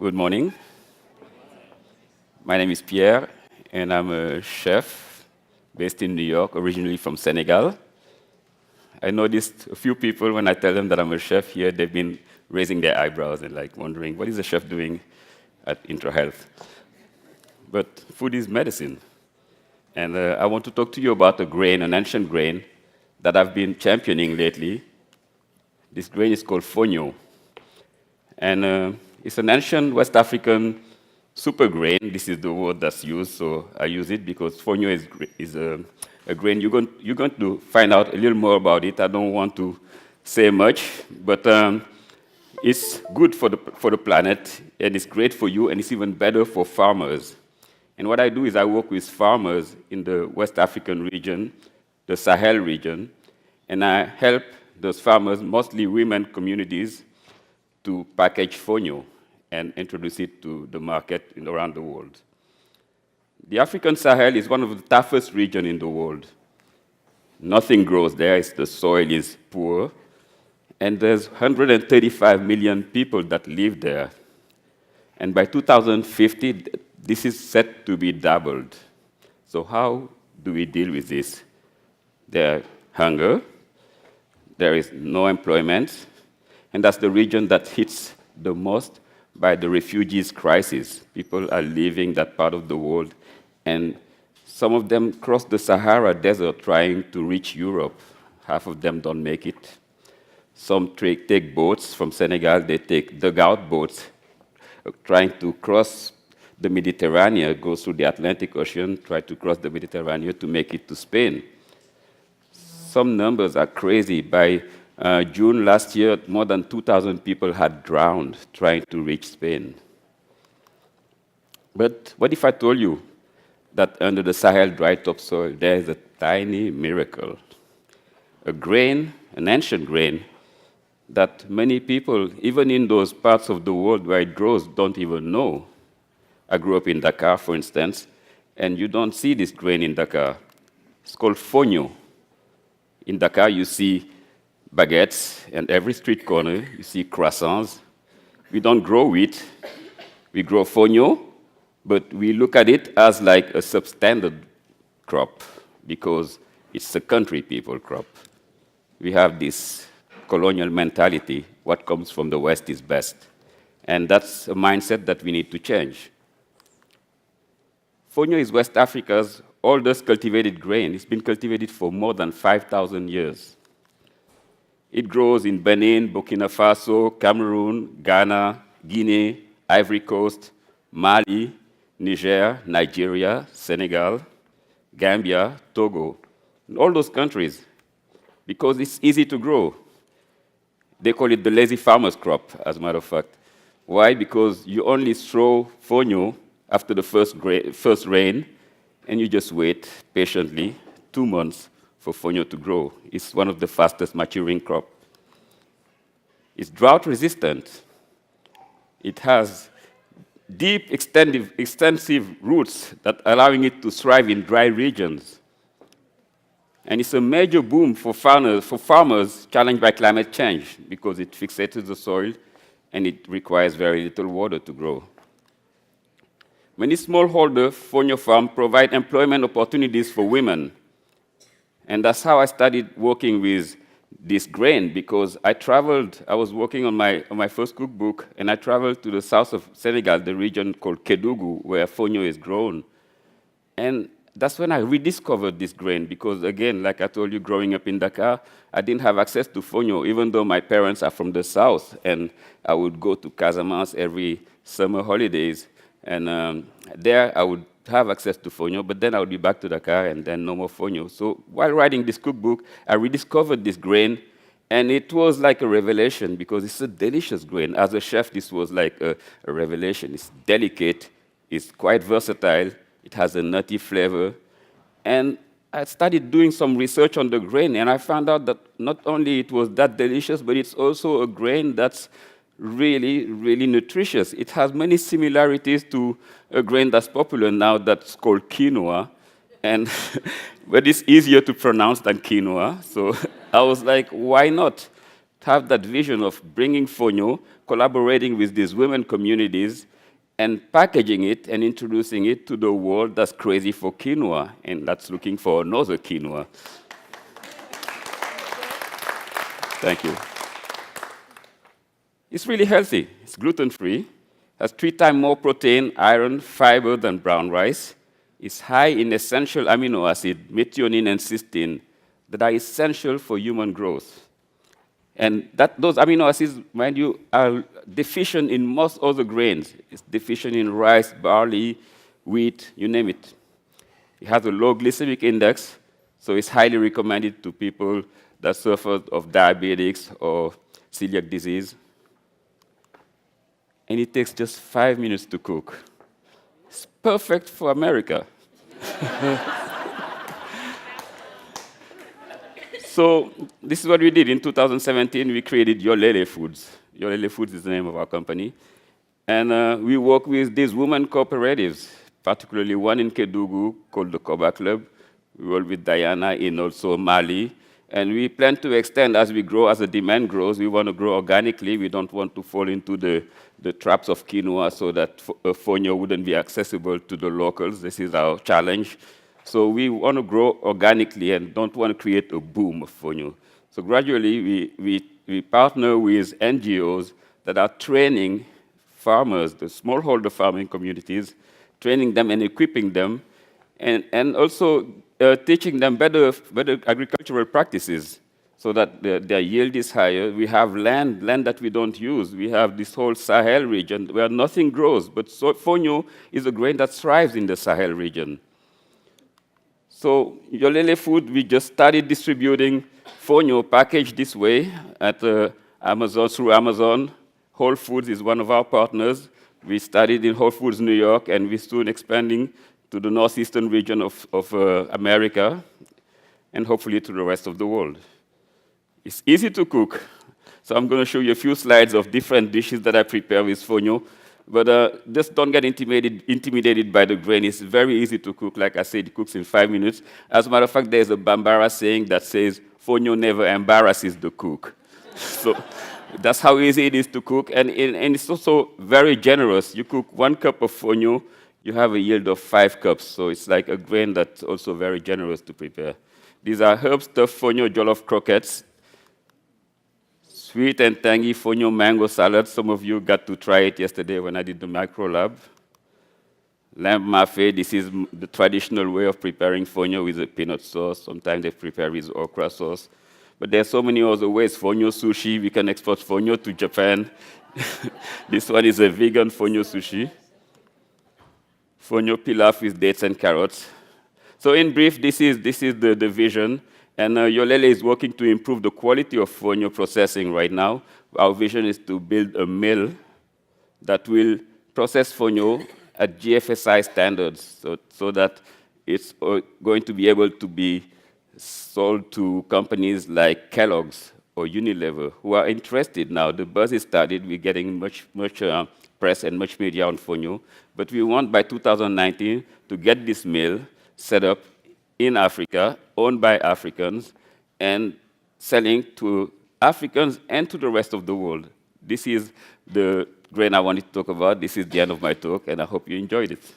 Good morning. My name is Pierre, and I'm a chef based in New York, originally from Senegal. I noticed a few people, when I tell them that I'm a chef here, they've been raising their eyebrows and wondering, what is a chef doing at IntraHealth? But food is medicine. And I want to talk to you about a grain, an ancient grain, that I've been championing lately. This grain is called fonio. And it's an ancient West African super grain. This is the word that's used, so I use it because fonio is a grain. You're going to find out a little more about it. I don't want to say much, but it's good for the planet, and it's great for you, and it's even better for farmers. And what I do is I work with farmers in the West African region, the Sahel region, and I help those farmers, mostly women communities, to package fonio and introduce it to the market around the world. The African Sahel is one of the toughest regions in the world. Nothing grows there, the soil is poor, and there's 135 million people that live there. And by 2050, this is set to be doubled. So how do we deal with this? There's hunger, there is no employment, and that's the region that hits the most by the refugees crisis. People are leaving that part of the world, and some of them cross the Sahara Desert trying to reach Europe. Half of them don't make it. Some take boats from Senegal, they take dugout boats, trying to cross the Mediterranean, go through the Atlantic Ocean, try to cross the Mediterranean to make it to Spain. Some numbers are crazy. By June last year, more than 2,000 people had drowned trying to reach Spain. But what if I told you that under the Sahel dry topsoil, there is a tiny miracle, a grain, an ancient grain, that many people, even in those parts of the world where it grows, don't even know. I grew up in Dakar, for instance, and you don't see this grain in Dakar. It's called fonio. In Dakar, you see baguettes, and every street corner, you see croissants. We don't grow wheat. We grow fonio, but we look at it as like a substandard crop because it's a country people crop. We have this colonial mentality, what comes from the West is best. And that's a mindset that we need to change. Fonio is West Africa's oldest cultivated grain. It's been cultivated for more than 5,000 years. It grows in Benin, Burkina Faso, Cameroon, Ghana, Guinea, Ivory Coast, Mali, Niger, Nigeria, Senegal, Gambia, Togo, and all those countries, because it's easy to grow. They call it the lazy farmer's crop, as a matter of fact. Why? Because you only throw fonio after the first rain, and you just wait patiently 2 months for fonio to grow. It's one of the fastest maturing crops. It's drought resistant. It has deep, extensive roots that allowing it to thrive in dry regions. And it's a major boom for farmers challenged by climate change because it fixates the soil and it requires very little water to grow. Many smallholder fonio farms provide employment opportunities for women. And that's how I started working with this grain, because I was working on my first cookbook, and I traveled to the south of Senegal, the region called Kédougou, where fonio is grown. And that's when I rediscovered this grain, because again, like I told you, growing up in Dakar, I didn't have access to fonio, even though my parents are from the south, and I would go to Casamance every summer holidays, and there I would have access to fonio, but then I would be back to Dakar and then no more fonio. So while writing this cookbook, I rediscovered this grain, and it was like a revelation because it's a delicious grain. As a chef, this was like a revelation. It's delicate, it's quite versatile, it has a nutty flavor. And I started doing some research on the grain, and I found out that not only it was that delicious, but it's also a grain that's really, really nutritious. It has many similarities to a grain that's popular now that's called quinoa, and but it's easier to pronounce than quinoa. So I was like, why not have that vision of bringing fonio, collaborating with these women communities, and packaging it and introducing it to the world that's crazy for quinoa and that's looking for another quinoa. Thank you. It's really healthy. It's gluten-free, has 3 times more protein, iron, fiber than brown rice. It's high in essential amino acid, methionine and cysteine, that are essential for human growth. And those amino acids, mind you, are deficient in most other grains. It's deficient in rice, barley, wheat, you name it. It has a low glycemic index, so it's highly recommended to people that suffer of diabetics or celiac disease. And it takes just 5 minutes to cook. It's perfect for America. So this is what we did. In 2017, we created Yolele Foods. Yolele Foods is the name of our company. And we work with these women cooperatives, particularly one in Kedugu called the Koba Club. We work with Diana in also Mali. And we plan to extend as we grow, as the demand grows. We want to grow organically. We don't want to fall into the traps of quinoa so that fonio wouldn't be accessible to the locals. This is our challenge. So we want to grow organically and don't want to create a boom of fonio. So gradually, we partner with NGOs that are training farmers, the smallholder farming communities, training them and equipping them, and also teaching them better agricultural practices so that their yield is higher. We have land that we don't use. We have this whole Sahel region where nothing grows, but fonio is a grain that thrives in the Sahel region. So Yolele Food, we just started distributing fonio packaged this way at Amazon, through Amazon. Whole Foods is one of our partners. We started in Whole Foods New York, and we're soon expanding to the northeastern region of America, and hopefully to the rest of the world. It's easy to cook. So I'm going to show you a few slides of different dishes that I prepare with fonio. But just don't get intimidated by the grain. It's very easy to cook. Like I said, it cooks in 5 minutes. As a matter of fact, there's a Bambara saying that says, fonio never embarrasses the cook. So that's how easy it is to cook. And it's also very generous. You cook 1 cup of fonio, you have a yield of 5 cups. So it's like a grain that's also very generous to prepare. These are herb-stuffed fonio jollof croquettes. Sweet and tangy fonio mango salad. Some of you got to try it yesterday when I did the micro lab. Lamb mafé. This is the traditional way of preparing fonio with a peanut sauce. Sometimes they prepare with okra sauce. But there are so many other ways. Fonio sushi. We can export fonio to Japan. This one is a vegan fonio sushi. Fonio pilaf with dates and carrots. So in brief, this is the vision. And Yolele is working to improve the quality of fonio processing right now. Our vision is to build a mill that will process fonio at GFSI standards so that it's going to be able to be sold to companies like Kellogg's or Unilever who are interested now. The buzz is started. We're getting much press and much media on fonio. But we want by 2019 to get this mill set up in Africa, owned by Africans, and selling to Africans and to the rest of the world. This is the grain I wanted to talk about. This is the end of my talk, and I hope you enjoyed it.